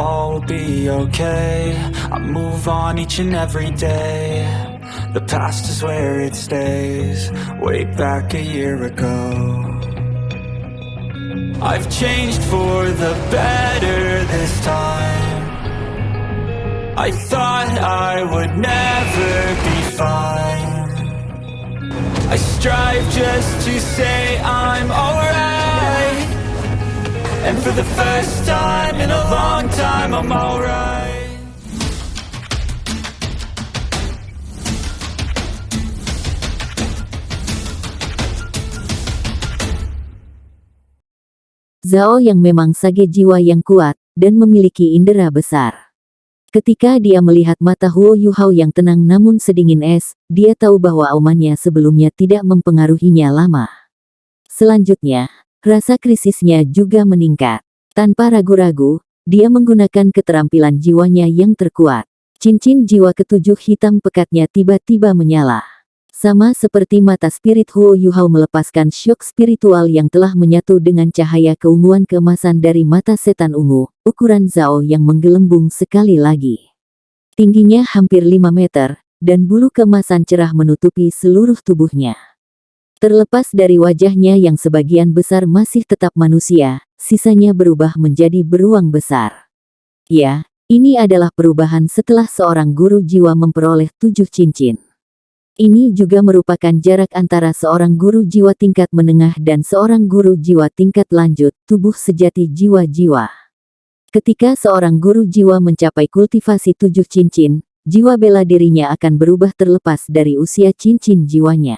all will be okay. I move on each and every day. The past is where it stays, way back a year ago. I've changed for the better this time. I thought I would never be fine. I strive just to say I'm alright, and for the first time in a long time I'm alright. Zhao yang memang sage jiwa yang kuat, dan memiliki indera besar. Ketika dia melihat mata Huo Yuhao yang tenang namun sedingin es, dia tahu bahwa aumannya sebelumnya tidak mempengaruhinya lama. Selanjutnya, rasa krisisnya juga meningkat. Tanpa ragu-ragu, dia menggunakan keterampilan jiwanya yang terkuat. Cincin jiwa ketujuh hitam pekatnya tiba-tiba menyala. Sama seperti mata spirit Huo Yuhao melepaskan syok spiritual yang telah menyatu dengan cahaya keunguan keemasan dari mata setan ungu, ukuran Zhao yang menggelembung sekali lagi. Tingginya hampir 5 meter, dan bulu keemasan cerah menutupi seluruh tubuhnya. Terlepas dari wajahnya yang sebagian besar masih tetap manusia, sisanya berubah menjadi beruang besar. Ya, ini adalah perubahan setelah seorang guru jiwa memperoleh 7 cincin. Ini juga merupakan jarak antara seorang guru jiwa tingkat menengah dan seorang guru jiwa tingkat lanjut, tubuh sejati jiwa-jiwa. Ketika seorang guru jiwa mencapai kultivasi 7 cincin, jiwa bela dirinya akan berubah terlepas dari usia cincin jiwanya.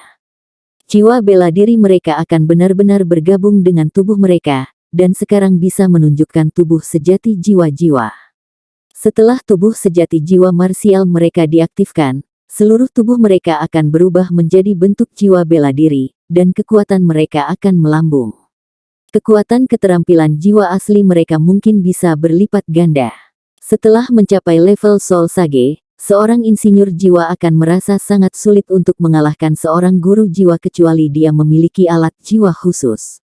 Jiwa bela diri mereka akan benar-benar bergabung dengan tubuh mereka, dan sekarang bisa menunjukkan tubuh sejati jiwa-jiwa. Setelah tubuh sejati jiwa marsial mereka diaktifkan, seluruh tubuh mereka akan berubah menjadi bentuk jiwa bela diri, dan kekuatan mereka akan melambung. Kekuatan keterampilan jiwa asli mereka mungkin bisa berlipat ganda. Setelah mencapai level Soul Sage, seorang insinyur jiwa akan merasa sangat sulit untuk mengalahkan seorang guru jiwa kecuali dia memiliki alat jiwa khusus.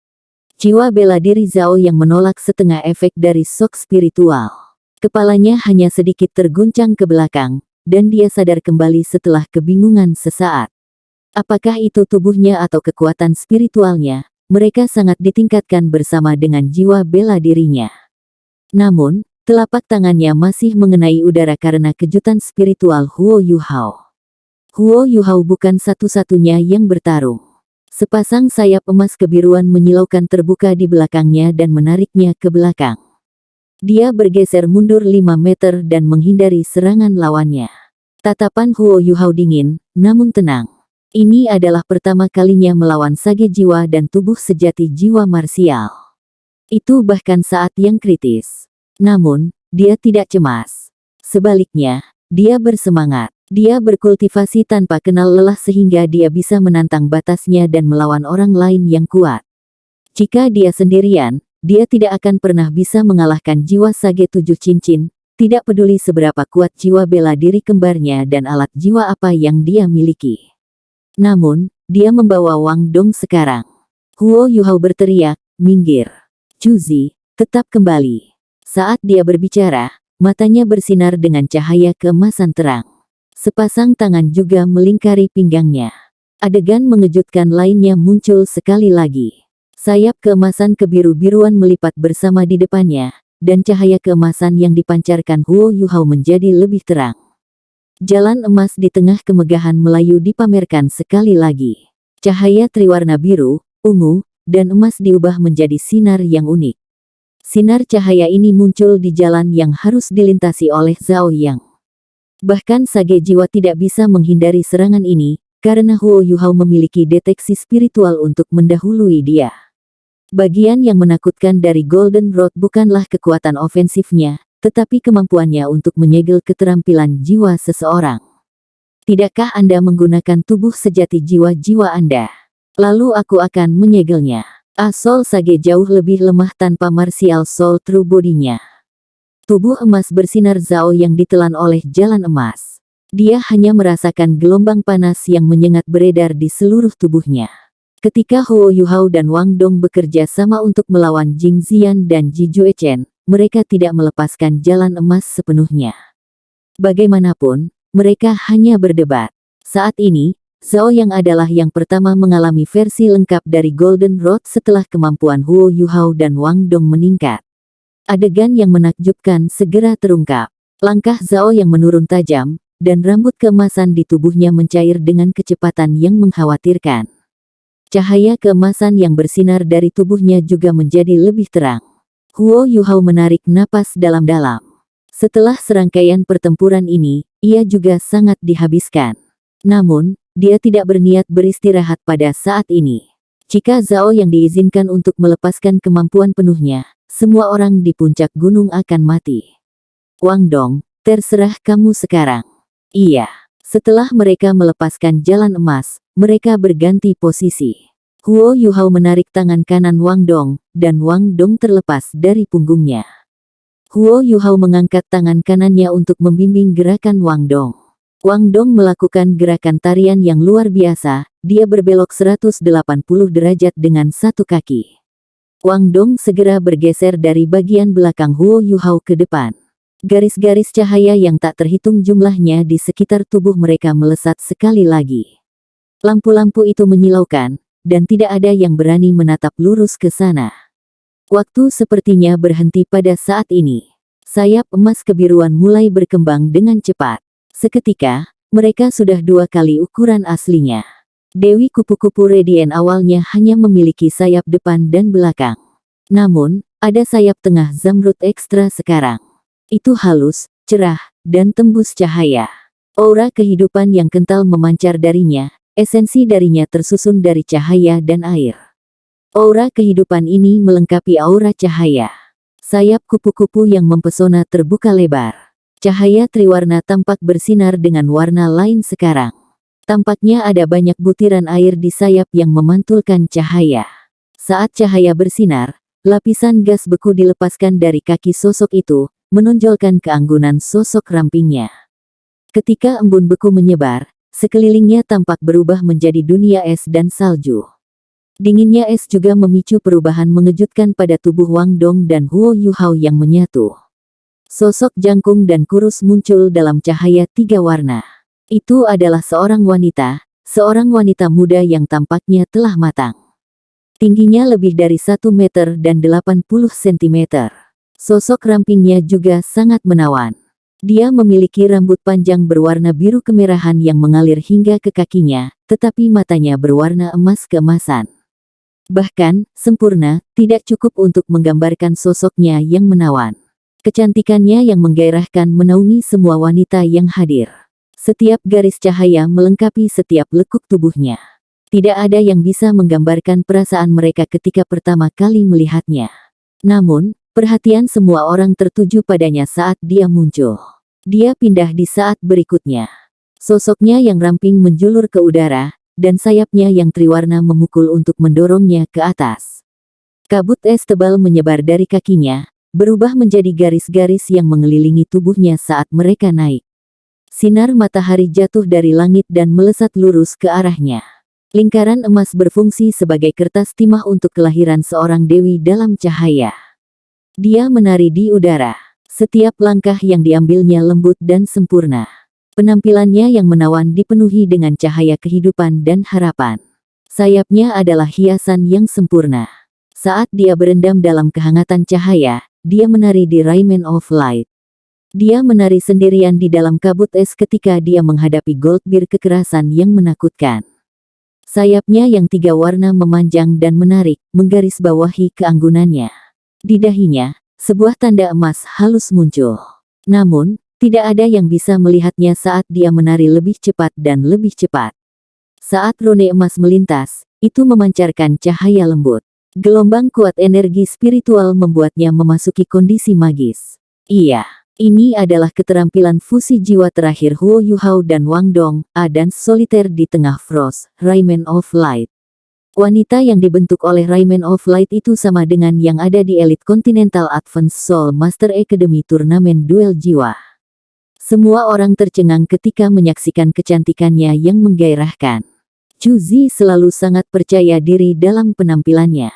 Jiwa bela diri Zhao yang menolak setengah efek dari shock spiritual. Kepalanya hanya sedikit terguncang ke belakang, dan dia sadar kembali setelah kebingungan sesaat. Apakah itu tubuhnya atau kekuatan spiritualnya? Mereka sangat ditingkatkan bersama dengan jiwa bela dirinya. Namun, telapak tangannya masih mengenai udara karena kejutan spiritual Huo Yuhao. Huo Yuhao bukan satu-satunya yang bertarung. Sepasang sayap emas kebiruan menyilaukan terbuka di belakangnya dan menariknya ke belakang. Dia bergeser mundur 5 meter dan menghindari serangan lawannya. Tatapan Huo Yuhao dingin, namun tenang. Ini adalah pertama kalinya melawan sage jiwa dan tubuh sejati jiwa marsial. Itu bahkan saat yang kritis. Namun, dia tidak cemas. Sebaliknya, dia bersemangat. Dia berkultivasi tanpa kenal lelah sehingga dia bisa menantang batasnya dan melawan orang lain yang kuat. Jika dia sendirian, dia tidak akan pernah bisa mengalahkan jiwa sage 7 cincin, tidak peduli seberapa kuat jiwa bela diri kembarnya dan alat jiwa apa yang dia miliki. Namun, dia membawa Wang Dong sekarang. Huo Yuhao berteriak, minggir. Juzi, tetap kembali. Saat dia berbicara, matanya bersinar dengan cahaya keemasan terang. Sepasang tangan juga melingkari pinggangnya. Adegan mengejutkan lainnya muncul sekali lagi. Sayap keemasan kebiru-biruan melipat bersama di depannya, dan cahaya keemasan yang dipancarkan Huo Yuhao menjadi lebih terang. Jalan emas di tengah kemegahan Melayu dipamerkan sekali lagi. Cahaya triwarna biru, ungu, dan emas diubah menjadi sinar yang unik. Sinar cahaya ini muncul di jalan yang harus dilintasi oleh Zhao Yang. Bahkan sage jiwa tidak bisa menghindari serangan ini, karena Huo Yuhao memiliki deteksi spiritual untuk mendahului dia. Bagian yang menakutkan dari Golden Road bukanlah kekuatan ofensifnya, tetapi kemampuannya untuk menyegel keterampilan jiwa seseorang. Tidakkah Anda menggunakan tubuh sejati jiwa-jiwa Anda? Lalu aku akan menyegelnya. Soul Sage jauh lebih lemah tanpa martial soul true body-nya. Tubuh emas bersinar Zhao yang ditelan oleh jalan emas. Dia hanya merasakan gelombang panas yang menyengat beredar di seluruh tubuhnya. Ketika Huo Yuhao dan Wang Dong bekerja sama untuk melawan Jing Ziyan dan Ji Juechen, mereka tidak melepaskan jalan emas sepenuhnya. Bagaimanapun, mereka hanya berdebat. Saat ini, Zhao Yang adalah yang pertama mengalami versi lengkap dari Golden Rod setelah kemampuan Huo Yuhao dan Wang Dong meningkat. Adegan yang menakjubkan segera terungkap. Langkah Zhao Yang menurun tajam, dan rambut keemasan di tubuhnya mencair dengan kecepatan yang mengkhawatirkan. Cahaya keemasan yang bersinar dari tubuhnya juga menjadi lebih terang. Huo Yuhao menarik napas dalam-dalam. Setelah serangkaian pertempuran ini, ia juga sangat dihabiskan. Namun, dia tidak berniat beristirahat pada saat ini. Jika Zhao Yang diizinkan untuk melepaskan kemampuan penuhnya, semua orang di puncak gunung akan mati. Wang Dong, terserah kamu sekarang. Iya. Setelah mereka melepaskan jalan emas, mereka berganti posisi. Huo Yuhao menarik tangan kanan Wang Dong, dan Wang Dong terlepas dari punggungnya. Huo Yuhao mengangkat tangan kanannya untuk membimbing gerakan Wang Dong. Wang Dong melakukan gerakan tarian yang luar biasa, dia berbelok 180 derajat dengan satu kaki. Wang Dong segera bergeser dari bagian belakang Huo Yuhao ke depan. Garis-garis cahaya yang tak terhitung jumlahnya di sekitar tubuh mereka melesat sekali lagi. Lampu-lampu itu menyilaukan, dan tidak ada yang berani menatap lurus ke sana. Waktu sepertinya berhenti pada saat ini. Sayap emas kebiruan mulai berkembang dengan cepat. Seketika, mereka sudah 2 kali ukuran aslinya. Dewi kupu-kupu Radiant awalnya hanya memiliki sayap depan dan belakang. Namun, ada sayap tengah zamrud ekstra sekarang. Itu halus, cerah, dan tembus cahaya. Aura kehidupan yang kental memancar darinya, esensi darinya tersusun dari cahaya dan air. Aura kehidupan ini melengkapi aura cahaya. Sayap kupu-kupu yang mempesona terbuka lebar. Cahaya triwarna tampak bersinar dengan warna lain sekarang. Tampaknya ada banyak butiran air di sayap yang memantulkan cahaya. Saat cahaya bersinar, lapisan gas beku dilepaskan dari kaki sosok itu, menonjolkan keanggunan sosok rampingnya. Ketika embun beku menyebar, sekelilingnya tampak berubah menjadi dunia es dan salju. Dinginnya es juga memicu perubahan mengejutkan pada tubuh Wang Dong dan Huo Yuhao yang menyatu. Sosok jangkung dan kurus muncul dalam cahaya 3 warna. Itu adalah seorang wanita muda yang tampaknya telah matang. Tingginya lebih dari 1 meter dan 80 sentimeter. Sosok rampingnya juga sangat menawan. Dia memiliki rambut panjang berwarna biru kemerahan yang mengalir hingga ke kakinya, tetapi matanya berwarna emas keemasan. Bahkan, sempurna, tidak cukup untuk menggambarkan sosoknya yang menawan. Kecantikannya yang menggairahkan menaungi semua wanita yang hadir. Setiap garis cahaya melengkapi setiap lekuk tubuhnya. Tidak ada yang bisa menggambarkan perasaan mereka ketika pertama kali melihatnya. Namun, perhatian semua orang tertuju padanya saat dia muncul. Dia pindah di saat berikutnya. Sosoknya yang ramping menjulur ke udara, dan sayapnya yang triwarna memukul untuk mendorongnya ke atas. Kabut es tebal menyebar dari kakinya, berubah menjadi garis-garis yang mengelilingi tubuhnya saat mereka naik. Sinar matahari jatuh dari langit dan melesat lurus ke arahnya. Lingkaran emas berfungsi sebagai kertas timah untuk kelahiran seorang dewi dalam cahaya. Dia menari di udara. Setiap langkah yang diambilnya lembut dan sempurna. Penampilannya yang menawan dipenuhi dengan cahaya kehidupan dan harapan. Sayapnya adalah hiasan yang sempurna. Saat dia berendam dalam kehangatan cahaya, dia menari di Rayman of Light. Dia menari sendirian di dalam kabut es ketika dia menghadapi Goldbeard kekerasan yang menakutkan. Sayapnya yang 3 warna memanjang dan menarik, menggarisbawahi keanggunannya. Di dahinya, sebuah tanda emas halus muncul. Namun, tidak ada yang bisa melihatnya saat dia menari lebih cepat dan lebih cepat. Saat rune emas melintas, itu memancarkan cahaya lembut. Gelombang kuat energi spiritual membuatnya memasuki kondisi magis. Iya, ini adalah keterampilan fusi jiwa terakhir Huo Yuhao dan Wang Dong, dan soliter di tengah Frost, Rayman of Light. Wanita yang dibentuk oleh Rayman of Light itu sama dengan yang ada di Elite Continental Advanced Soul Master Academy turnamen duel jiwa. Semua orang tercengang ketika menyaksikan kecantikannya yang menggairahkan. Chu Zi selalu sangat percaya diri dalam penampilannya.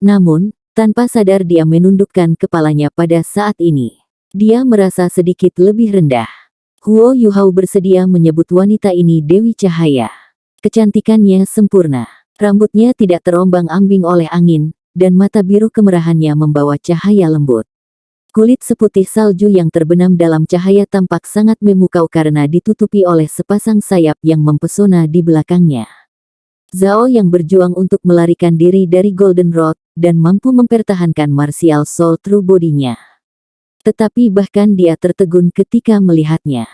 Namun, Tanpa sadar dia menundukkan kepalanya pada saat ini. Dia merasa sedikit lebih rendah. Huo Yuhao bersedia menyebut wanita ini Dewi Cahaya. Kecantikannya sempurna. Rambutnya tidak terombang-ambing oleh angin, dan mata biru kemerahannya membawa cahaya lembut. Kulit seputih salju yang terbenam dalam cahaya tampak sangat memukau karena ditutupi oleh sepasang sayap yang mempesona di belakangnya. Zhao yang berjuang untuk melarikan diri dari Golden Rod, dan mampu mempertahankan martial soul true body-nya. Tetapi bahkan dia tertegun ketika melihatnya.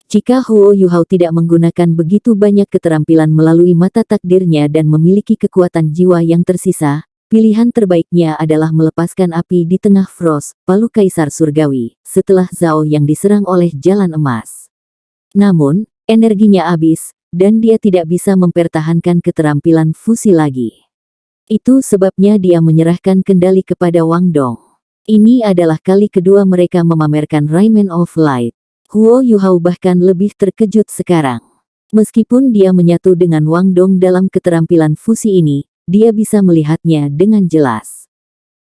Jika Huo Yuhao tidak menggunakan begitu banyak keterampilan melalui mata takdirnya dan memiliki kekuatan jiwa yang tersisa, pilihan terbaiknya adalah melepaskan api di tengah Frost, palu kaisar surgawi, setelah Zhao yang diserang oleh jalan emas. Namun, energinya habis, dan dia tidak bisa mempertahankan keterampilan fusi lagi. Itu sebabnya dia menyerahkan kendali kepada Wang Dong. Ini adalah kali kedua mereka memamerkan Rayman of Light. Huo Yuhao bahkan lebih terkejut sekarang. Meskipun dia menyatu dengan Wang Dong dalam keterampilan fusi ini, dia bisa melihatnya dengan jelas.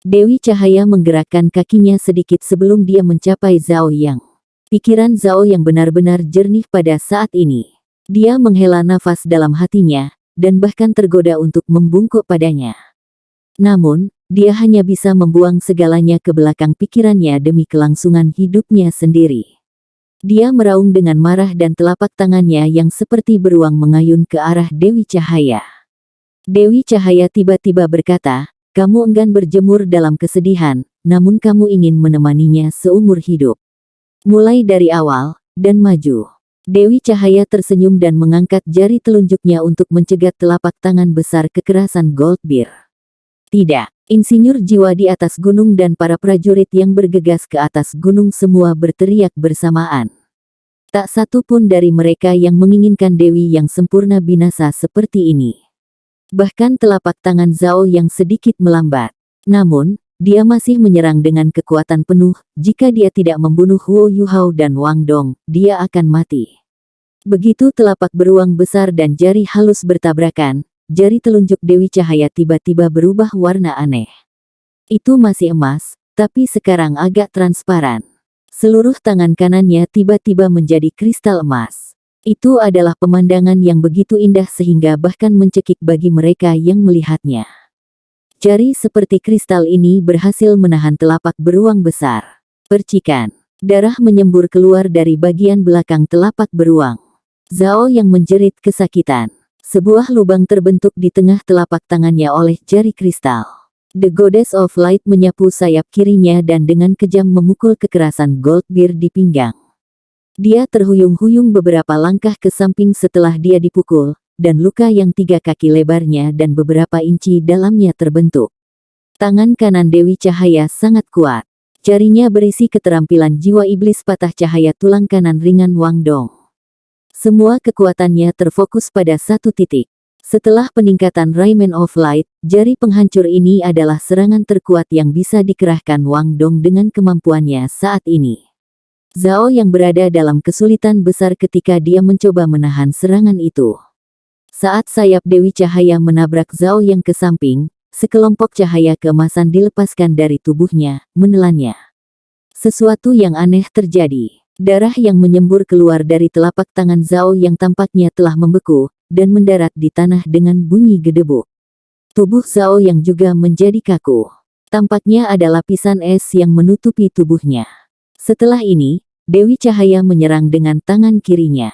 Dewi Cahaya menggerakkan kakinya sedikit sebelum dia mencapai Zhao Yang. Pikiran Zhao yang benar-benar jernih pada saat ini. Dia menghela nafas dalam hatinya, dan bahkan tergoda untuk membungkuk padanya. Namun, dia hanya bisa membuang segalanya ke belakang pikirannya demi kelangsungan hidupnya sendiri. Dia meraung dengan marah dan telapak tangannya yang seperti beruang mengayun ke arah Dewi Cahaya. Dewi Cahaya tiba-tiba berkata, "Kamu enggan berjemur dalam kesedihan, namun kamu ingin menemaninya seumur hidup. Mulai dari awal, dan maju." Dewi Cahaya tersenyum dan mengangkat jari telunjuknya untuk mencegat telapak tangan besar kekerasan Goldbeard. Tidak, insinyur jiwa di atas gunung dan para prajurit yang bergegas ke atas gunung semua berteriak bersamaan. Tak satu pun dari mereka yang menginginkan Dewi yang sempurna binasa seperti ini. Bahkan telapak tangan Zhao yang sedikit melambat. Namun, dia masih menyerang dengan kekuatan penuh. Jika dia tidak membunuh Huo Yuhao dan Wang Dong, dia akan mati. Begitu telapak beruang besar dan jari halus bertabrakan, jari telunjuk Dewi Cahaya tiba-tiba berubah warna aneh. Itu masih emas, tapi sekarang agak transparan. Seluruh tangan kanannya tiba-tiba menjadi kristal emas. Itu adalah pemandangan yang begitu indah sehingga bahkan mencekik bagi mereka yang melihatnya. Jari seperti kristal ini berhasil menahan telapak beruang besar. Percikan darah menyembur keluar dari bagian belakang telapak beruang. Zhao yang menjerit kesakitan. Sebuah lubang terbentuk di tengah telapak tangannya oleh jari kristal. The Goddess of Light menyapu sayap kirinya dan dengan kejam memukul kekerasan Goldbeard di pinggang. Dia terhuyung-huyung beberapa langkah ke samping setelah dia dipukul, dan luka yang 3 kaki lebarnya dan beberapa inci dalamnya terbentuk. Tangan kanan Dewi Cahaya sangat kuat. Jarinya berisi keterampilan jiwa iblis patah cahaya tulang kanan ringan Wang Dong. Semua kekuatannya terfokus pada satu titik. Setelah peningkatan Rayman of Light, jari penghancur ini adalah serangan terkuat yang bisa dikerahkan Wang Dong dengan kemampuannya saat ini. Zhao yang berada dalam kesulitan besar ketika dia mencoba menahan serangan itu. Saat sayap Dewi Cahaya menabrak Zhao yang ke samping, sekelompok cahaya keemasan dilepaskan dari tubuhnya, menelannya. Sesuatu yang aneh terjadi. Darah yang menyembur keluar dari telapak tangan Zhao yang tampaknya telah membeku, dan mendarat di tanah dengan bunyi gedebuk. Tubuh Zhao yang juga menjadi kaku. Tampaknya ada lapisan es yang menutupi tubuhnya. Setelah ini, Dewi Cahaya menyerang dengan tangan kirinya.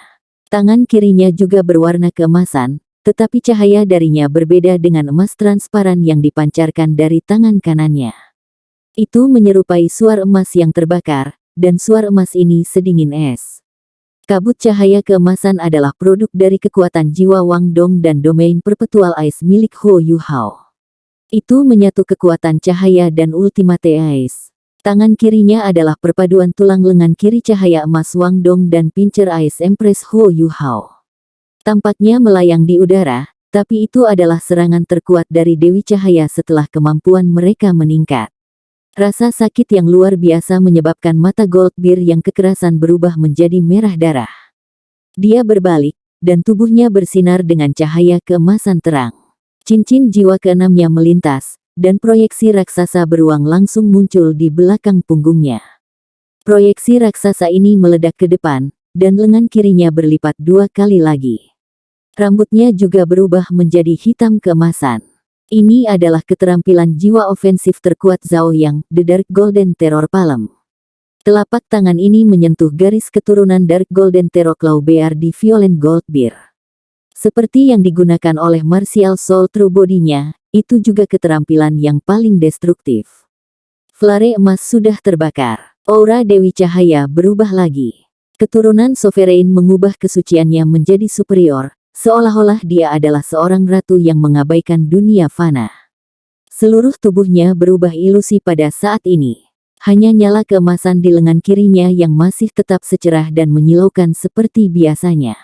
Tangan kirinya juga berwarna keemasan, tetapi cahaya darinya berbeda dengan emas transparan yang dipancarkan dari tangan kanannya. Itu menyerupai suar emas yang terbakar, dan suar emas ini sedingin es. Kabut cahaya keemasan adalah produk dari kekuatan jiwa Wang Dong dan domain perpetual ice milik Huo Yuhao. Itu menyatu kekuatan cahaya dan ultimate ice. Tangan kirinya adalah perpaduan tulang lengan kiri cahaya emas Wang Dong dan pincer ice empress Huo Yuhao. Tampaknya melayang di udara, tapi itu adalah serangan terkuat dari Dewi Cahaya setelah kemampuan mereka meningkat. Rasa sakit yang luar biasa menyebabkan mata Goldbeard yang kekerasan berubah menjadi merah darah. Dia berbalik, dan tubuhnya bersinar dengan cahaya keemasan terang. Cincin jiwa keenamnya melintas, dan proyeksi raksasa beruang langsung muncul di belakang punggungnya. Proyeksi raksasa ini meledak ke depan, dan lengan kirinya berlipat 2 kali lagi. Rambutnya juga berubah menjadi hitam keemasan. Ini adalah keterampilan jiwa ofensif terkuat Zhao Yang, The Dark Golden Terror Palm. Telapak tangan ini menyentuh garis keturunan Dark Golden Terror Claw Bear di Violent Gold Bear. Seperti yang digunakan oleh Martial Soul True Body-nya, itu juga keterampilan yang paling destruktif. Flare emas sudah terbakar. Aura Dewi Cahaya berubah lagi. Keturunan Sovereign mengubah kesuciannya menjadi superior, seolah-olah dia adalah seorang ratu yang mengabaikan dunia fana. Seluruh tubuhnya berubah ilusi pada saat ini. Hanya nyala keemasan di lengan kirinya yang masih tetap secerah dan menyilaukan seperti biasanya.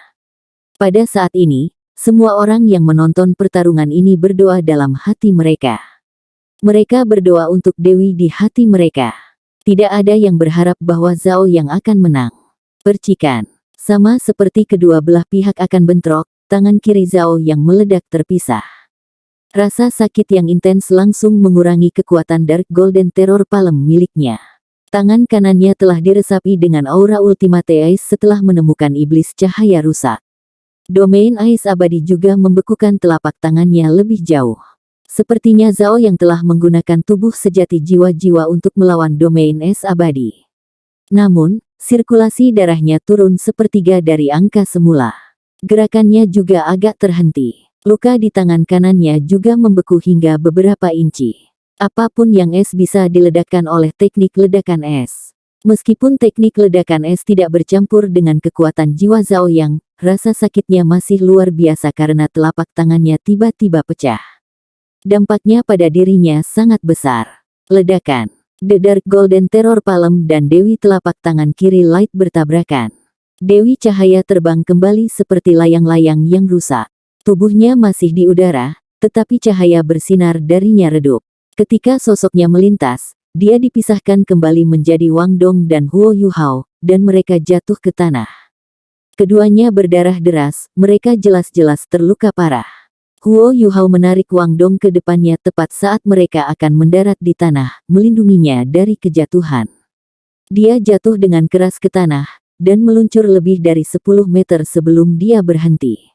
Pada saat ini, semua orang yang menonton pertarungan ini berdoa dalam hati mereka. Mereka berdoa untuk Dewi di hati mereka. Tidak ada yang berharap bahwa Zhao yang akan menang. Percikan. Sama seperti kedua belah pihak akan bentrok, tangan kiri Zhao yang meledak terpisah. Rasa sakit yang intens langsung mengurangi kekuatan Dark Golden Terror Palm miliknya. Tangan kanannya telah diresapi dengan aura Ultimate Ice setelah menemukan iblis cahaya rusak. Domain Ice abadi juga membekukan telapak tangannya lebih jauh. Sepertinya Zhao yang telah menggunakan tubuh sejati jiwa-jiwa untuk melawan Domain Ice abadi. Namun, sirkulasi darahnya turun sepertiga dari angka semula. Gerakannya juga agak terhenti. Luka di tangan kanannya juga membeku hingga beberapa inci. Apapun yang es bisa diledakkan oleh teknik ledakan es. Meskipun teknik ledakan es tidak bercampur dengan kekuatan jiwa Zhao Yang, rasa sakitnya masih luar biasa karena telapak tangannya tiba-tiba pecah. Dampaknya pada dirinya sangat besar. Ledakan. The Dark Golden Terror Palm dan Dewi telapak tangan kiri Light bertabrakan. Dewi Cahaya terbang kembali seperti layang-layang yang rusak. Tubuhnya masih di udara, tetapi cahaya bersinar darinya redup. Ketika sosoknya melintas, dia dipisahkan kembali menjadi Wang Dong dan Huo Yuhao, dan mereka jatuh ke tanah. Keduanya berdarah deras, mereka jelas-jelas terluka parah. Huo Yuhao menarik Wang Dong ke depannya tepat saat mereka akan mendarat di tanah, melindunginya dari kejatuhan. Dia jatuh dengan keras ke tanah, dan meluncur lebih dari 10 meter sebelum dia berhenti.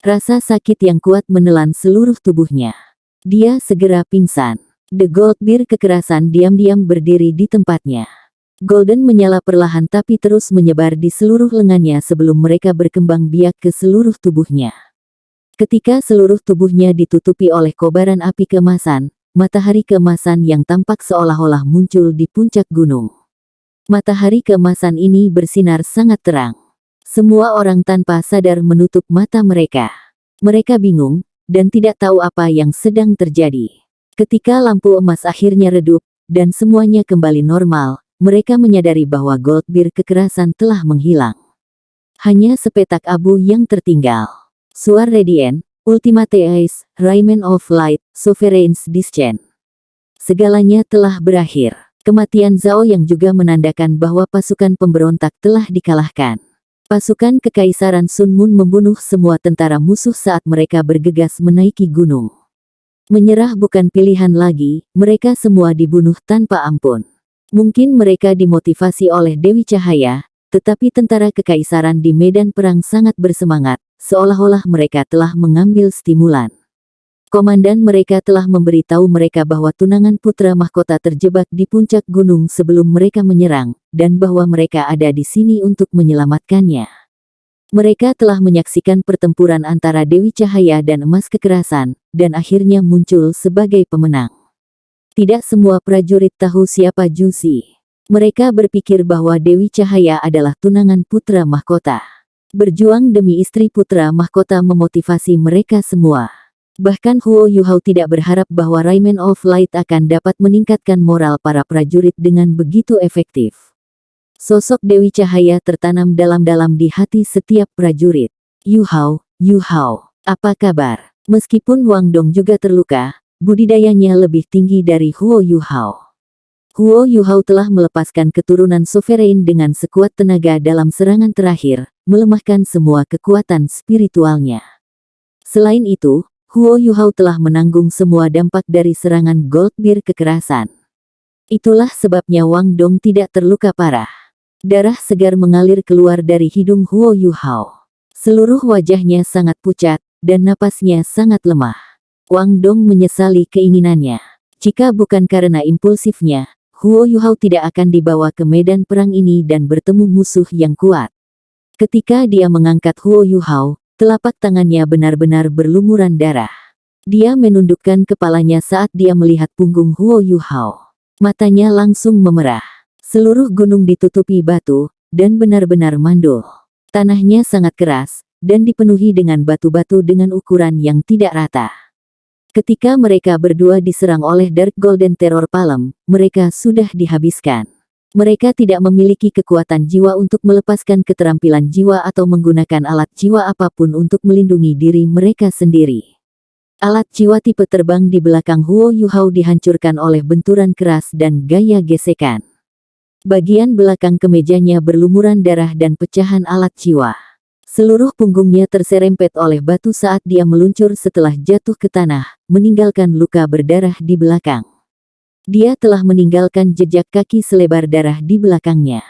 Rasa sakit yang kuat menelan seluruh tubuhnya. Dia segera pingsan. The Gold Bear kekerasan diam-diam berdiri di tempatnya. Golden menyala perlahan tapi terus menyebar di seluruh lengannya sebelum mereka berkembang biak ke seluruh tubuhnya. Ketika seluruh tubuhnya ditutupi oleh kobaran api keemasan, matahari keemasan yang tampak seolah-olah muncul di puncak gunung. Matahari keemasan ini bersinar sangat terang. Semua orang tanpa sadar menutup mata mereka. Mereka bingung, dan tidak tahu apa yang sedang terjadi. Ketika lampu emas akhirnya redup, dan semuanya kembali normal, mereka menyadari bahwa Gold Bear kekerasan telah menghilang. Hanya sepetak abu yang tertinggal. Suar Radiant, Ultimate Ice, Rayman of Light, Sovereign's Descent. Segalanya telah berakhir. Kematian Zhao yang juga menandakan bahwa pasukan pemberontak telah dikalahkan. Pasukan Kekaisaran Sun Moon membunuh semua tentara musuh saat mereka bergegas menaiki gunung. Menyerah bukan pilihan lagi, mereka semua dibunuh tanpa ampun. Mungkin mereka dimotivasi oleh Dewi Cahaya, tetapi tentara Kekaisaran di medan perang sangat bersemangat, seolah-olah mereka telah mengambil stimulan. Komandan mereka telah memberitahu mereka bahwa tunangan putra mahkota terjebak di puncak gunung sebelum mereka menyerang, dan bahwa mereka ada di sini untuk menyelamatkannya. Mereka telah menyaksikan pertempuran antara Dewi Cahaya dan Emas Kekerasan, dan akhirnya muncul sebagai pemenang. Tidak semua prajurit tahu siapa Jusi. Mereka berpikir bahwa Dewi Cahaya adalah tunangan putra mahkota. Berjuang demi istri putra mahkota memotivasi mereka semua. Bahkan Huo Yuhao tidak berharap bahwa Rayman of Light akan dapat meningkatkan moral para prajurit dengan begitu efektif. Sosok Dewi Cahaya tertanam dalam-dalam di hati setiap prajurit. Yuhao, apa kabar? Meskipun Wang Dong juga terluka, budidayanya lebih tinggi dari Huo Yuhao. Huo Yuhao telah melepaskan keturunan Sovereign dengan sekuat tenaga dalam serangan terakhir, melemahkan semua kekuatan spiritualnya. Selain itu, Huo Yuhao telah menanggung semua dampak dari serangan Goldbeard kekerasan. Itulah sebabnya Wang Dong tidak terluka parah. Darah segar mengalir keluar dari hidung Huo Yuhao. Seluruh wajahnya sangat pucat, dan napasnya sangat lemah. Wang Dong menyesali keinginannya. Jika bukan karena impulsifnya, Huo Yuhao tidak akan dibawa ke medan perang ini dan bertemu musuh yang kuat. Ketika dia mengangkat Huo Yuhao, telapak tangannya benar-benar berlumuran darah. Dia menundukkan kepalanya saat dia melihat punggung Huo Yuhao. Matanya langsung memerah. Seluruh gunung ditutupi batu, dan benar-benar mandul. Tanahnya sangat keras, dan dipenuhi dengan batu-batu dengan ukuran yang tidak rata. Ketika mereka berdua diserang oleh Dark Golden Terror Palem, mereka sudah dihabiskan. Mereka tidak memiliki kekuatan jiwa untuk melepaskan keterampilan jiwa atau menggunakan alat jiwa apapun untuk melindungi diri mereka sendiri. Alat jiwa tipe terbang di belakang Huo Yuhao dihancurkan oleh benturan keras dan gaya gesekan. Bagian belakang kemejanya berlumuran darah dan pecahan alat jiwa. Seluruh punggungnya terserempet oleh batu saat dia meluncur setelah jatuh ke tanah, meninggalkan luka berdarah di belakang. Dia telah meninggalkan jejak kaki selebar darah di belakangnya.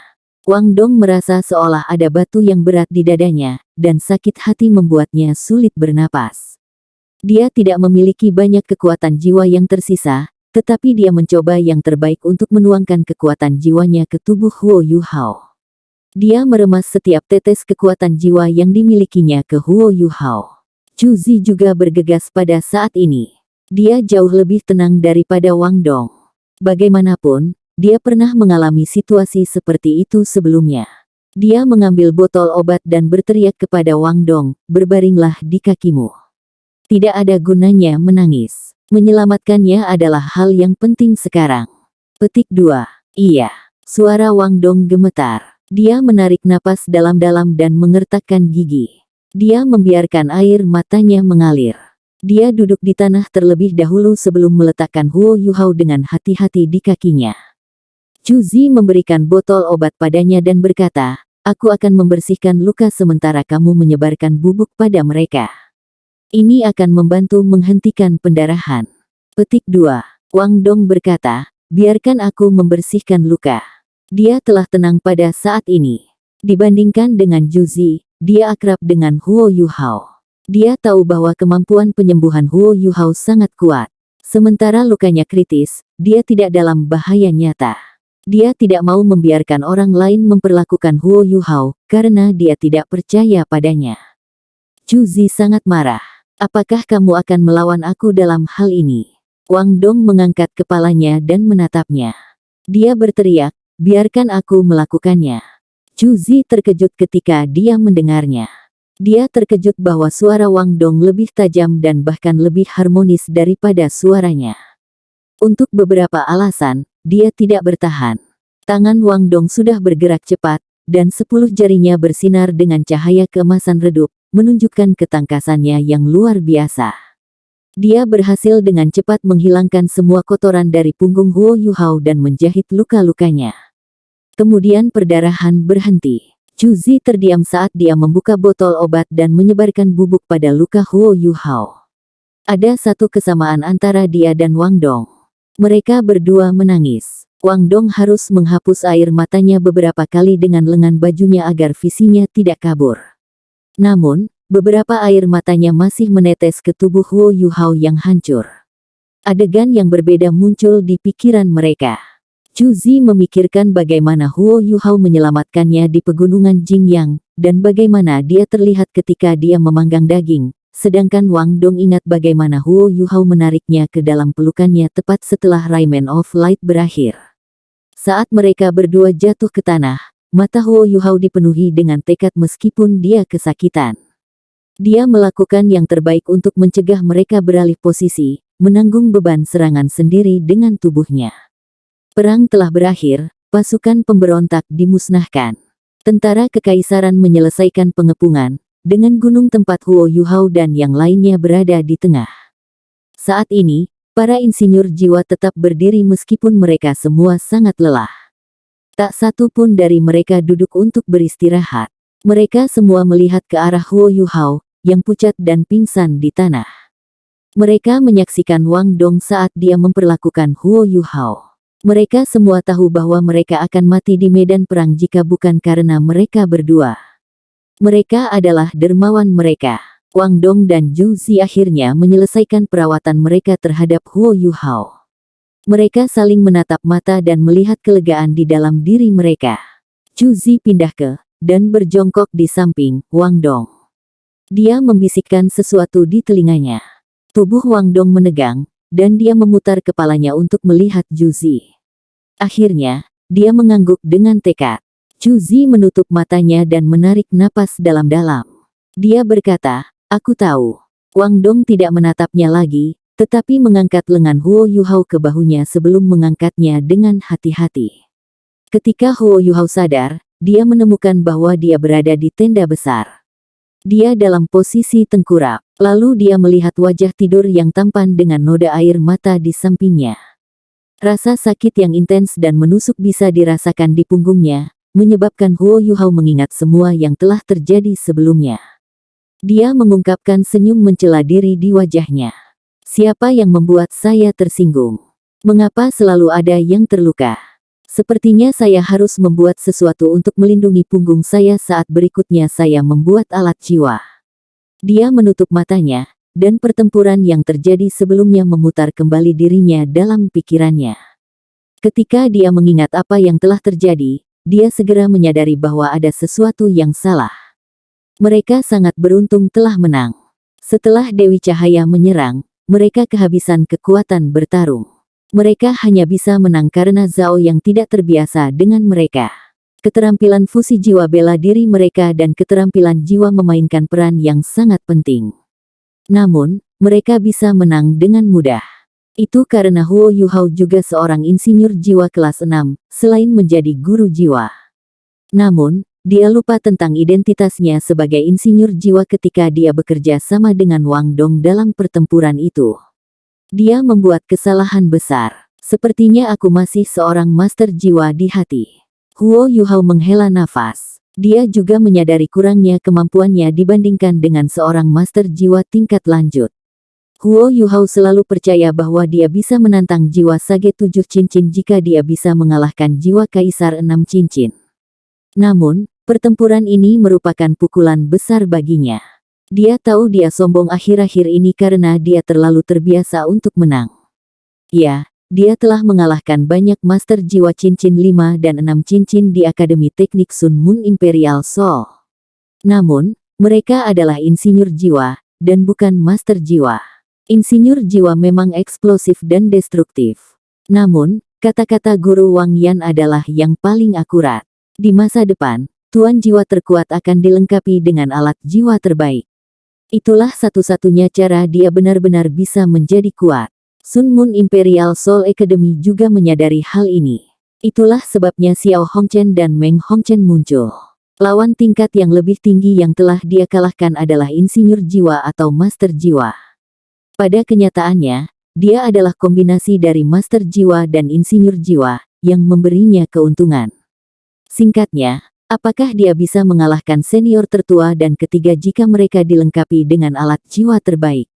Wang Dong merasa seolah ada batu yang berat di dadanya, dan sakit hati membuatnya sulit bernapas. Dia tidak memiliki banyak kekuatan jiwa yang tersisa, tetapi dia mencoba yang terbaik untuk menuangkan kekuatan jiwanya ke tubuh Huo Yuhao. Dia meremas setiap tetes kekuatan jiwa yang dimilikinya ke Huo Yuhao. Chu Zi juga bergegas pada saat ini. Dia jauh lebih tenang daripada Wang Dong. Bagaimanapun, dia pernah mengalami situasi seperti itu sebelumnya. Dia mengambil botol obat dan berteriak kepada Wang Dong, "Berbaringlah di kakimu." Tidak ada gunanya menangis. Menyelamatkannya adalah hal yang penting sekarang. Petik 2. Iya. Suara Wang Dong gemetar. Dia menarik napas dalam-dalam dan mengertakkan gigi. Dia membiarkan air matanya mengalir. Dia duduk di tanah terlebih dahulu sebelum meletakkan Huo Yuhao dengan hati-hati di kakinya. Chu Zi memberikan botol obat padanya dan berkata, "Aku akan membersihkan luka sementara kamu menyebarkan bubuk pada mereka. Ini akan membantu menghentikan pendarahan." Petik 2. Wang Dong berkata, "Biarkan aku membersihkan luka." Dia telah tenang pada saat ini. Dibandingkan dengan Chu Zi, dia akrab dengan Huo Yuhao. Dia tahu bahwa kemampuan penyembuhan Huo Yuhao sangat kuat. Sementara lukanya kritis, dia tidak dalam bahaya nyata. Dia tidak mau membiarkan orang lain memperlakukan Huo Yuhao, karena dia tidak percaya padanya. Chu Zi sangat marah. "Apakah kamu akan melawan aku dalam hal ini?" Wang Dong mengangkat kepalanya dan menatapnya. Dia berteriak, "Biarkan aku melakukannya." Chu Zi terkejut ketika dia mendengarnya. Dia terkejut bahwa suara Wang Dong lebih tajam dan bahkan lebih harmonis daripada suaranya. Untuk beberapa alasan, dia tidak bertahan. Tangan Wang Dong sudah bergerak cepat, dan 10 jarinya bersinar dengan cahaya keemasan redup, menunjukkan ketangkasannya yang luar biasa. Dia berhasil dengan cepat menghilangkan semua kotoran dari punggung Huo Yuhao dan menjahit luka-lukanya. Kemudian perdarahan berhenti. Chu Zi terdiam saat dia membuka botol obat dan menyebarkan bubuk pada luka Huo Yuhao. Ada satu kesamaan antara dia dan Wang Dong. Mereka berdua menangis. Wang Dong harus menghapus air matanya beberapa kali dengan lengan bajunya agar visinya tidak kabur. Namun, beberapa air matanya masih menetes ke tubuh Huo Yuhao yang hancur. Adegan yang berbeda muncul di pikiran mereka. Chu Zi memikirkan bagaimana Huo Yuhao menyelamatkannya di pegunungan Jingyang, dan bagaimana dia terlihat ketika dia memanggang daging, sedangkan Wang Dong ingat bagaimana Huo Yuhao menariknya ke dalam pelukannya tepat setelah Rayman of Light berakhir. Saat mereka berdua jatuh ke tanah, mata Huo Yuhao dipenuhi dengan tekad meskipun dia kesakitan. Dia melakukan yang terbaik untuk mencegah mereka beralih posisi, menanggung beban serangan sendiri dengan tubuhnya. Perang telah berakhir, pasukan pemberontak dimusnahkan. Tentara kekaisaran menyelesaikan pengepungan, dengan gunung tempat Huo Yuhao dan yang lainnya berada di tengah. Saat ini, para insinyur jiwa tetap berdiri meskipun mereka semua sangat lelah. Tak satu pun dari mereka duduk untuk beristirahat. Mereka semua melihat ke arah Huo Yuhao, yang pucat dan pingsan di tanah. Mereka menyaksikan Wang Dong saat dia memperlakukan Huo Yuhao. Mereka semua tahu bahwa mereka akan mati di medan perang jika bukan karena mereka berdua. Mereka adalah dermawan mereka. Wang Dong dan Zhu Zi akhirnya menyelesaikan perawatan mereka terhadap Huo Yuhao. Mereka saling menatap mata dan melihat kelegaan di dalam diri mereka. Zhu Zi pindah ke dan berjongkok di samping Wang Dong. Dia membisikkan sesuatu di telinganya. Tubuh Wang Dong menegang, dan dia memutar kepalanya untuk melihat Zhu Zi. Akhirnya, dia mengangguk dengan tekad. Zhu Zi menutup matanya dan menarik napas dalam-dalam. Dia berkata, "Aku tahu." Wang Dong tidak menatapnya lagi, tetapi mengangkat lengan Huo Yuhao ke bahunya sebelum mengangkatnya dengan hati-hati. Ketika Huo Yuhao sadar, dia menemukan bahwa dia berada di tenda besar. Dia dalam posisi tengkurap, lalu dia melihat wajah tidur yang tampan dengan noda air mata di sampingnya. Rasa sakit yang intens dan menusuk bisa dirasakan di punggungnya, menyebabkan Huo Yuhao mengingat semua yang telah terjadi sebelumnya. Dia mengungkapkan senyum mencela diri di wajahnya. "Siapa yang membuat saya tersinggung? Mengapa selalu ada yang terluka? Sepertinya saya harus membuat sesuatu untuk melindungi punggung saya saat berikutnya saya membuat alat jiwa." Dia menutup matanya, dan pertempuran yang terjadi sebelumnya memutar kembali dirinya dalam pikirannya. Ketika dia mengingat apa yang telah terjadi, dia segera menyadari bahwa ada sesuatu yang salah. Mereka sangat beruntung telah menang. Setelah Dewi Cahaya menyerang, mereka kehabisan kekuatan bertarung. Mereka hanya bisa menang karena Zhao yang tidak terbiasa dengan mereka. Keterampilan fusi jiwa bela diri mereka dan keterampilan jiwa memainkan peran yang sangat penting. Namun, mereka bisa menang dengan mudah. Itu karena Huo Yuhao juga seorang insinyur jiwa kelas 6, selain menjadi guru jiwa. Namun, dia lupa tentang identitasnya sebagai insinyur jiwa ketika dia bekerja sama dengan Wang Dong dalam pertempuran itu. Dia membuat kesalahan besar. "Sepertinya aku masih seorang master jiwa di hati." Huo Yuhao menghela nafas. Dia juga menyadari kurangnya kemampuannya dibandingkan dengan seorang master jiwa tingkat lanjut. Huo Yuhao selalu percaya bahwa dia bisa menantang jiwa Sage 7 cincin jika dia bisa mengalahkan jiwa Kaisar 6 cincin. Namun, pertempuran ini merupakan pukulan besar baginya. Dia tahu dia sombong akhir-akhir ini karena dia terlalu terbiasa untuk menang. Ya, dia telah mengalahkan banyak master jiwa cincin 5 dan 6 cincin di Akademi Teknik Sun Moon Imperial Soul. Namun, mereka adalah insinyur jiwa, dan bukan master jiwa. Insinyur jiwa memang eksplosif dan destruktif. Namun, kata-kata Guru Wang Yan adalah yang paling akurat. Di masa depan, Tuan Jiwa terkuat akan dilengkapi dengan alat jiwa terbaik. Itulah satu-satunya cara dia benar-benar bisa menjadi kuat. Sun Moon Imperial Soul Academy juga menyadari hal ini. Itulah sebabnya Xiao Hongchen dan Meng Hongchen muncul. Lawan tingkat yang lebih tinggi yang telah dia kalahkan adalah insinyur jiwa atau master jiwa. Pada kenyataannya, dia adalah kombinasi dari master jiwa dan insinyur jiwa, yang memberinya keuntungan. Singkatnya, apakah dia bisa mengalahkan senior tertua dan ketiga jika mereka dilengkapi dengan alat jiwa terbaik?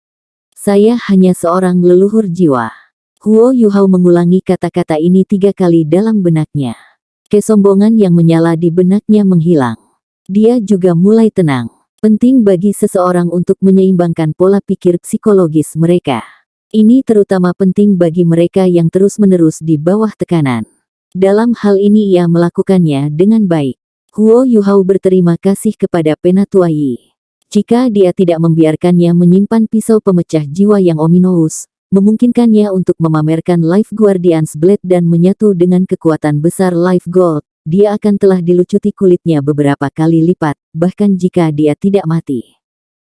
"Saya hanya seorang leluhur jiwa." Huo Yuhao mengulangi kata-kata ini 3 kali dalam benaknya. Kesombongan yang menyala di benaknya menghilang. Dia juga mulai tenang. Penting bagi seseorang untuk menyeimbangkan pola pikir psikologis mereka. Ini terutama penting bagi mereka yang terus-menerus di bawah tekanan. Dalam hal ini ia melakukannya dengan baik. Huo Yuhao berterima kasih kepada Penatua Yi. Jika dia tidak membiarkannya menyimpan pisau pemecah jiwa yang ominous, memungkinkannya untuk memamerkan Life Guardian's Blade dan menyatu dengan kekuatan besar Life Gold, dia akan telah dilucuti kulitnya beberapa kali lipat, bahkan jika dia tidak mati.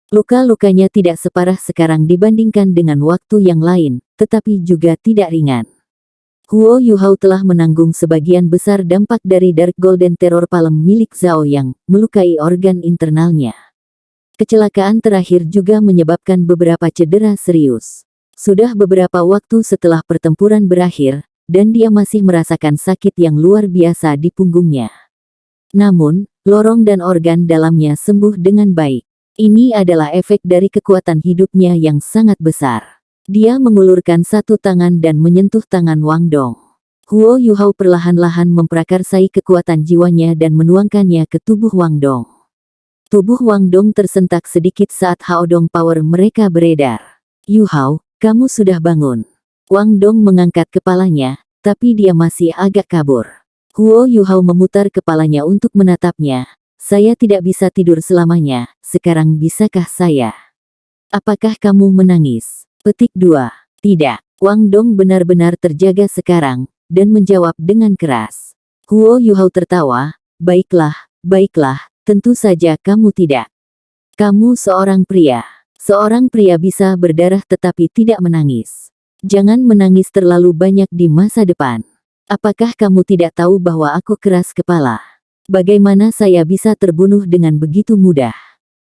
Luka-lukanya tidak separah sekarang dibandingkan dengan waktu yang lain, tetapi juga tidak ringan. Huo Yuhao telah menanggung sebagian besar dampak dari Dark Golden Terror Palem milik Zhao yang melukai organ internalnya. Kecelakaan terakhir juga menyebabkan beberapa cedera serius. Sudah beberapa waktu setelah pertempuran berakhir, dan dia masih merasakan sakit yang luar biasa di punggungnya. Namun, lorong dan organ dalamnya sembuh dengan baik. Ini adalah efek dari kekuatan hidupnya yang sangat besar. Dia mengulurkan satu tangan dan menyentuh tangan Wang Dong. Huo Yuhao perlahan-lahan memprakarsai kekuatan jiwanya dan menuangkannya ke tubuh Wang Dong. Tubuh Wang Dong tersentak sedikit saat Hao Dong power mereka beredar. Yuhao, kamu sudah bangun. Wang Dong mengangkat kepalanya, tapi dia masih agak kabur. Huo Yuhao memutar kepalanya untuk menatapnya. Saya tidak bisa tidur selamanya, sekarang bisakah saya? Apakah kamu menangis? Petik 2. Tidak. Wang Dong benar-benar terjaga sekarang, dan menjawab dengan keras. Huo Yuhao tertawa, baiklah, tentu saja kamu tidak. Kamu seorang pria. Seorang pria bisa berdarah tetapi tidak menangis. Jangan menangis terlalu banyak di masa depan. Apakah kamu tidak tahu bahwa aku keras kepala? Bagaimana saya bisa terbunuh dengan begitu mudah?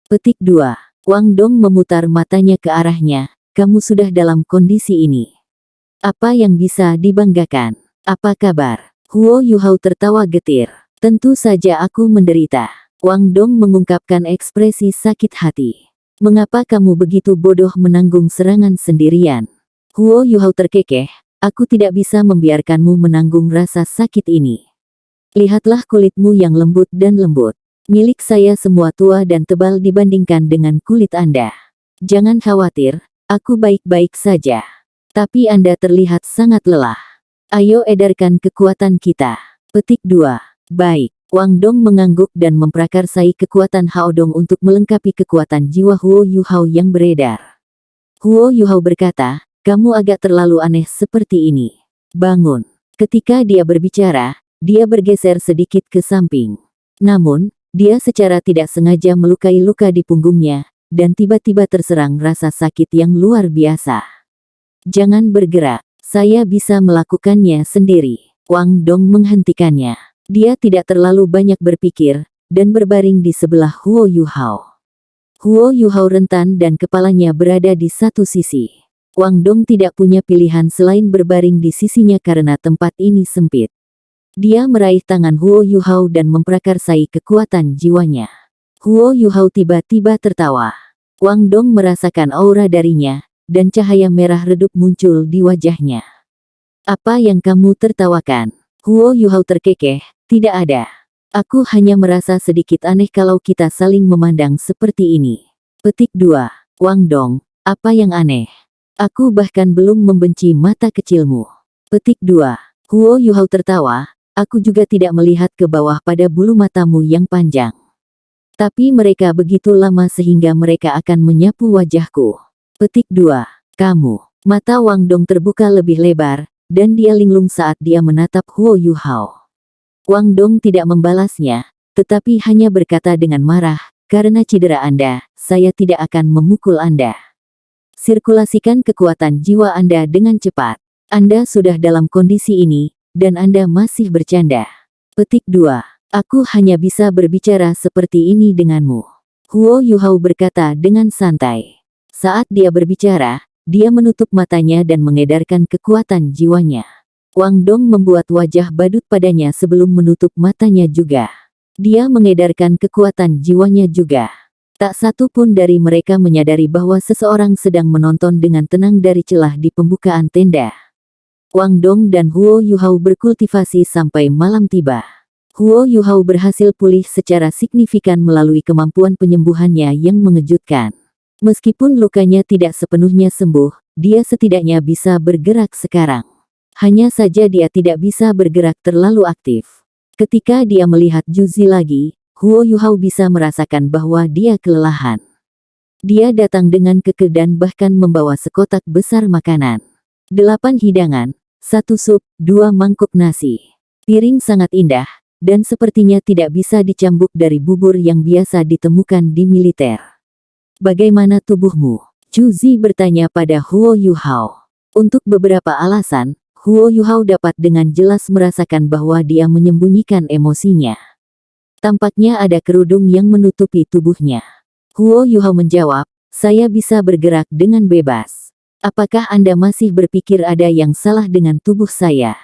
Petik 2. Wang Dong memutar matanya ke arahnya. Kamu sudah dalam kondisi ini. Apa yang bisa dibanggakan? Apa kabar? Huo Yuhao tertawa getir. Tentu saja aku menderita. Wang Dong mengungkapkan ekspresi sakit hati. Mengapa kamu begitu bodoh menanggung serangan sendirian? Huo Yuhao terkekeh. Aku tidak bisa membiarkanmu menanggung rasa sakit ini. Lihatlah kulitmu yang lembut dan lembut. Milik saya semua tua dan tebal dibandingkan dengan kulit Anda. Jangan khawatir, aku baik-baik saja. Tapi Anda terlihat sangat lelah. Ayo edarkan kekuatan kita. Petik 2. Baik. Wang Dong mengangguk dan memprakarsai kekuatan Hao Dong untuk melengkapi kekuatan jiwa Huo Yuhao yang beredar. Huo Yuhao berkata, kamu agak terlalu aneh seperti ini. Bangun. Ketika dia berbicara, dia bergeser sedikit ke samping. Namun, dia secara tidak sengaja melukai luka di punggungnya, dan tiba-tiba terserang rasa sakit yang luar biasa. Jangan bergerak, saya bisa melakukannya sendiri. Wang Dong menghentikannya. Dia tidak terlalu banyak berpikir, dan berbaring di sebelah Huo Yuhao. Huo Yuhao rentan dan kepalanya berada di satu sisi. Wang Dong tidak punya pilihan selain berbaring di sisinya karena tempat ini sempit. Dia meraih tangan Huo Yuhao dan memprakarsai kekuatan jiwanya. Huo Yuhao tiba-tiba tertawa. Wang Dong merasakan aura darinya, dan cahaya merah redup muncul di wajahnya. Apa yang kamu tertawakan? Huo Yuhao terkekeh, tidak ada. Aku hanya merasa sedikit aneh kalau kita saling memandang seperti ini. Petik 2. Wang Dong, apa yang aneh? Aku bahkan belum membenci mata kecilmu. Petik 2. Huo Yuhao tertawa. Aku juga tidak melihat ke bawah pada bulu matamu yang panjang. Tapi mereka begitu lama sehingga mereka akan menyapu wajahku. Petik 2. Kamu. Mata Wang Dong terbuka lebih lebar, dan dia linglung saat dia menatap Huo Yuhao. Wang Dong tidak membalasnya, tetapi hanya berkata dengan marah, karena cedera Anda, saya tidak akan memukul Anda. Sirkulasikan kekuatan jiwa Anda dengan cepat. Anda sudah dalam kondisi ini, dan Anda masih bercanda. Petik 2. Aku hanya bisa berbicara seperti ini denganmu. Huo Yuhao berkata dengan santai. Saat dia berbicara, dia menutup matanya dan mengedarkan kekuatan jiwanya. Wang Dong membuat wajah badut padanya sebelum menutup matanya juga. Dia mengedarkan kekuatan jiwanya juga. Tak satu pun dari mereka menyadari bahwa seseorang sedang menonton dengan tenang dari celah di pembukaan tenda. Wang Dong dan Huo Yuhao berkultivasi sampai malam tiba. Huo Yuhao berhasil pulih secara signifikan melalui kemampuan penyembuhannya yang mengejutkan. Meskipun lukanya tidak sepenuhnya sembuh, dia setidaknya bisa bergerak sekarang. Hanya saja dia tidak bisa bergerak terlalu aktif. Ketika dia melihat Juzi lagi, Huo Yuhao bisa merasakan bahwa dia kelelahan. Dia datang dengan kekeh dan bahkan membawa sekotak besar makanan. 8 hidangan, 1 sup, 2 mangkuk nasi. Piring sangat indah, dan sepertinya tidak bisa dicambuk dari bubur yang biasa ditemukan di militer. Bagaimana tubuhmu? Juzi bertanya pada Huo Yuhao. Untuk beberapa alasan, Huo Yuhao dapat dengan jelas merasakan bahwa dia menyembunyikan emosinya. Tampaknya ada kerudung yang menutupi tubuhnya. Huo Yuhao menjawab, saya bisa bergerak dengan bebas. Apakah Anda masih berpikir ada yang salah dengan tubuh saya?